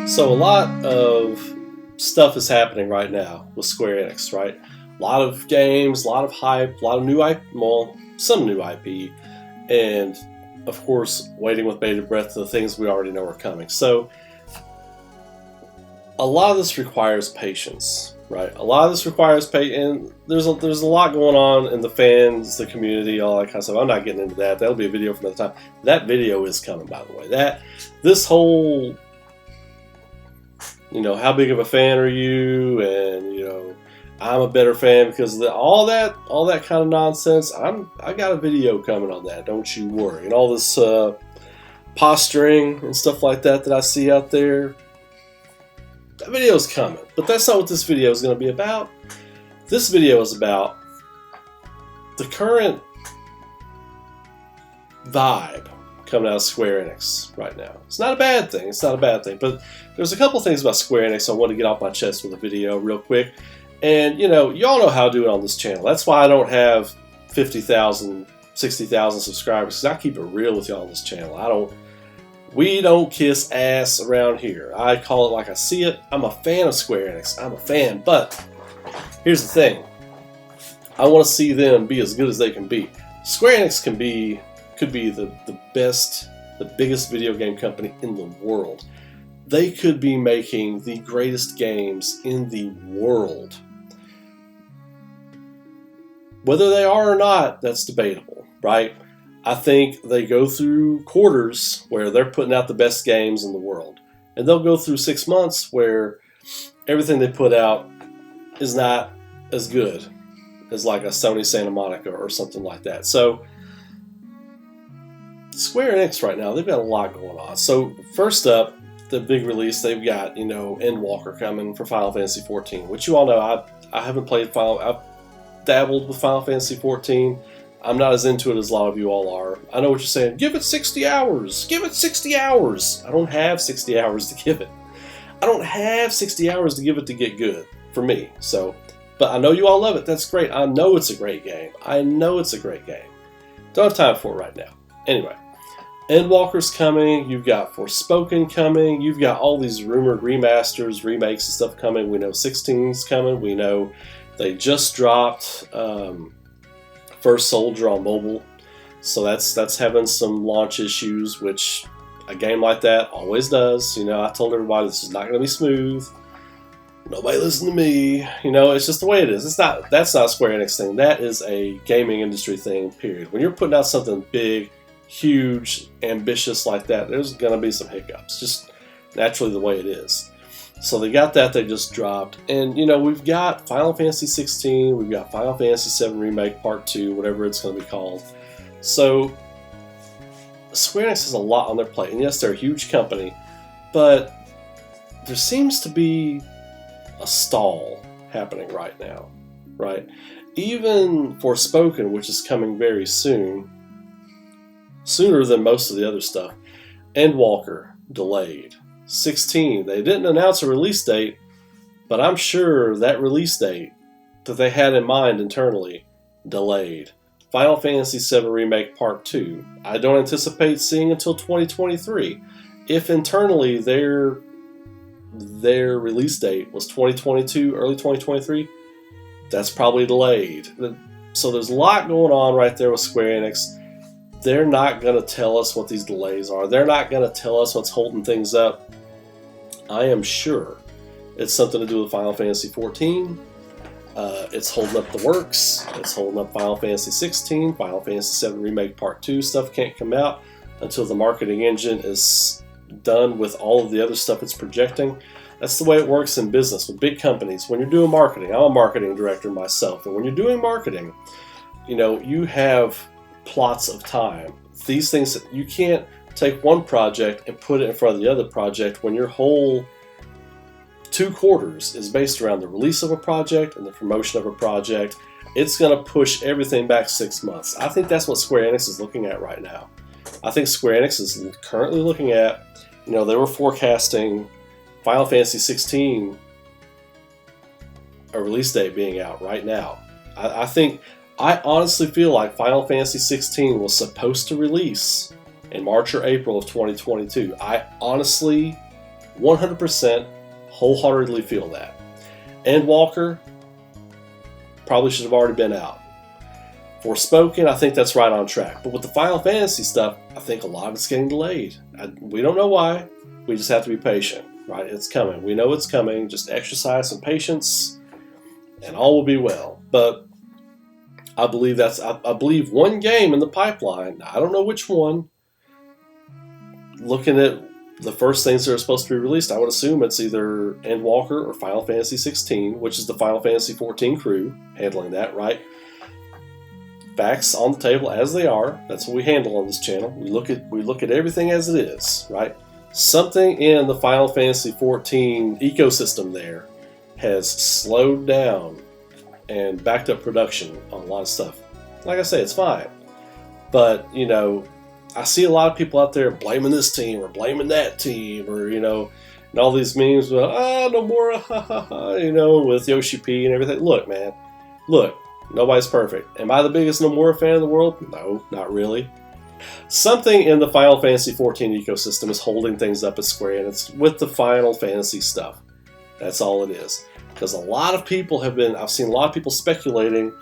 So a lot of stuff is happening right now with Square Enix, right? A lot of games, a lot of hype, a lot of new IP, well, some new IP, and of course, waiting with bated breath the things we already know are coming. So a lot of this requires patience, right? A lot of this requires patience, and there's a lot going on in the fans, the community, all that kind of stuff. I'm not getting into that. That'll be a video for another time. That video is coming, by the way. This whole, how big of a fan are you? And I'm a better fan because of all that kind of nonsense. I got a video coming on that. Don't you worry. And all this posturing and stuff like that I see out there. That video's coming, but that's not what this video is going to be about. This video is about the current vibe coming out of Square Enix right now. It's not a bad thing. It's not a bad thing, but there's a couple things about Square Enix I want to get off my chest with a video real quick. And y'all know how I do it on this channel. That's why I don't have 50,000, 60,000 subscribers, because I keep it real with y'all on this channel. We don't kiss ass around here. I call it like I see it. I'm a fan of Square Enix. I'm a fan, but here's the thing. I want to see them be as good as they can be. Square Enix could be the best, the biggest video game company in the world. They could be making the greatest games in the world. Whether they are or not, that's debatable, right? I think they go through quarters where they're putting out the best games in the world. And they'll go through 6 months where everything they put out is not as good as like a Sony Santa Monica or something like that. So Square Enix right now, they've got a lot going on. So first up, the big release, they've got, Endwalker coming for Final Fantasy XIV, which you all know I haven't played I've dabbled with Final Fantasy XIV. I'm not as into it as a lot of you all are. I know what you're saying. Give it 60 hours. Give it 60 hours. I don't have 60 hours to give it. I don't have 60 hours to give it to get good for me. So, but I know you all love it. That's great. I know it's a great game. I know it's a great game. Don't have time for it right now. Anyway, Endwalker's coming. You've got Forspoken coming. You've got all these rumored remasters, remakes, and stuff coming. We know 16's coming. We know they just dropped First Soldier on mobile, so that's having some launch issues, which a game like that always does. I told everybody this is not going to be smooth. Nobody listen to me. It's just the way it is. That's not a Square Enix thing. That is a gaming industry thing, period. When you're putting out something big, huge, ambitious like that, there's going to be some hiccups. Just naturally the way it is. So they got that they just dropped. And, we've got Final Fantasy 16, we've got Final Fantasy 7 Remake Part 2, whatever it's going to be called. So Square Enix has a lot on their plate. And yes, they're a huge company, but there seems to be a stall happening right now, right? Even Forspoken, which is coming very soon, sooner than most of the other stuff, Endwalker delayed. 16, they didn't announce a release date, but I'm sure that release date that they had in mind internally delayed. Final Fantasy VII Remake Part 2, I don't anticipate seeing until 2023. If internally their release date was 2022, early 2023, that's probably delayed. So there's a lot going on right there with Square Enix. They're not going to tell us what these delays are. They're not going to tell us what's holding things up. I am sure it's something to do with Final Fantasy XIV. It's holding up the works. It's holding up Final Fantasy 16. Final Fantasy 7 Remake Part 2 stuff can't come out until the marketing engine is done with all of the other stuff it's projecting. That's the way it works in business with big companies. When you're doing marketing, I'm a marketing director myself, and when you're doing marketing, you have plots of time. These things, you can't take one project and put it in front of the other project when your whole 2 quarters is based around the release of a project and the promotion of a project. It's going to push everything back 6 months. I think that's what Square Enix is looking at right now. I think Square Enix is currently looking at, they were forecasting Final Fantasy 16 a release date being out right now. I honestly feel like Final Fantasy 16 was supposed to release in March or April of 2022. I honestly, 100%, wholeheartedly feel that. Endwalker probably should have already been out. Forspoken, I think that's right on track. But with the Final Fantasy stuff, I think a lot of it's getting delayed. We don't know why. We just have to be patient, right? It's coming. We know it's coming. Just exercise some patience, and all will be well. But I believe I believe one game in the pipeline. I don't know which one. Looking at the first things that are supposed to be released, I would assume it's either Endwalker or Final Fantasy 16, which is the Final Fantasy 14 crew handling that, right? Facts on the table as they are. That's what we handle on this channel. We look at everything as it is, right? Something in the Final Fantasy 14 ecosystem there has slowed down and backed up production on a lot of stuff. Like I say, it's fine. But, you know, I see a lot of people out there blaming this team or blaming that team, or, you know, and all these memes with, Nomura, you know, with Yoshi P and everything. Look, man, look. Nobody's perfect. Am I the biggest Nomura fan in the world? No, not really. Something in the Final Fantasy 14 ecosystem is holding things up at Square, and it's with the Final Fantasy stuff. That's all it is. Because a lot of people have been, I've seen a lot of people speculating,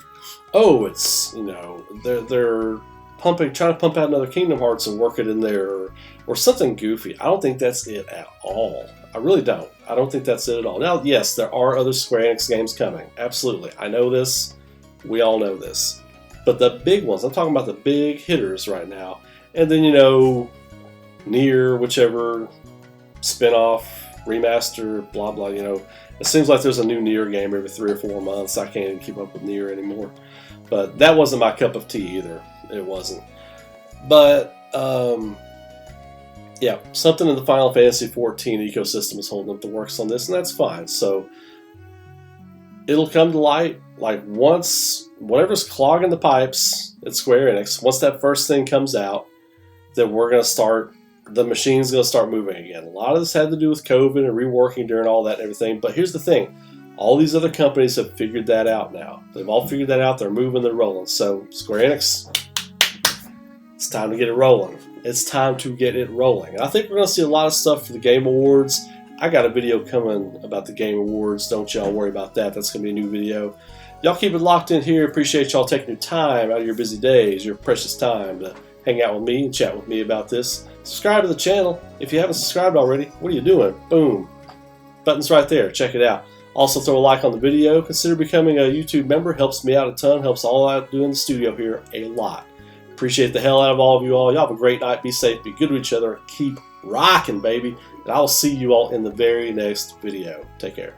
oh, it's, you know, they're trying to pump out another Kingdom Hearts and work it in there, or something goofy. I don't think that's it at all. I really don't. I don't think that's it at all. Now, yes, there are other Square Enix games coming. Absolutely. I know this. We all know this. But the big ones, I'm talking about the big hitters right now. And then, you know, Nier, whichever, spin-off, remaster, blah, blah, you know. It seems like there's a new Nier game every 3 or 4 months. I can't even keep up with Nier anymore. But that wasn't my cup of tea either. It wasn't. But, yeah, something in the Final Fantasy 14 ecosystem is holding up the works on this, and that's fine. So, it'll come to light, like, once, whatever's clogging the pipes at Square Enix, once that first thing comes out, then we're going to start, the machine's going to start moving again. A lot of this had to do with COVID and reworking during all that and everything, but here's the thing. All these other companies have figured that out now. They've all figured that out. They're moving, they're rolling. So, Square Enix, it's time to get it rolling. It's time to get it rolling. And I think we're going to see a lot of stuff for the Game Awards. I got a video coming about the Game Awards. Don't y'all worry about that. That's going to be a new video. Y'all keep it locked in here. Appreciate y'all taking your time out of your busy days, your precious time to hang out with me and chat with me about this. Subscribe to the channel. If you haven't subscribed already, what are you doing? Boom. Button's right there. Check it out. Also, throw a like on the video. Consider becoming a YouTube member. Helps me out a ton. Helps all I do in the studio here a lot. Appreciate the hell out of all of you all. Y'all have a great night. Be safe. Be good to each other. Keep rocking, baby. And I will see you all in the very next video. Take care.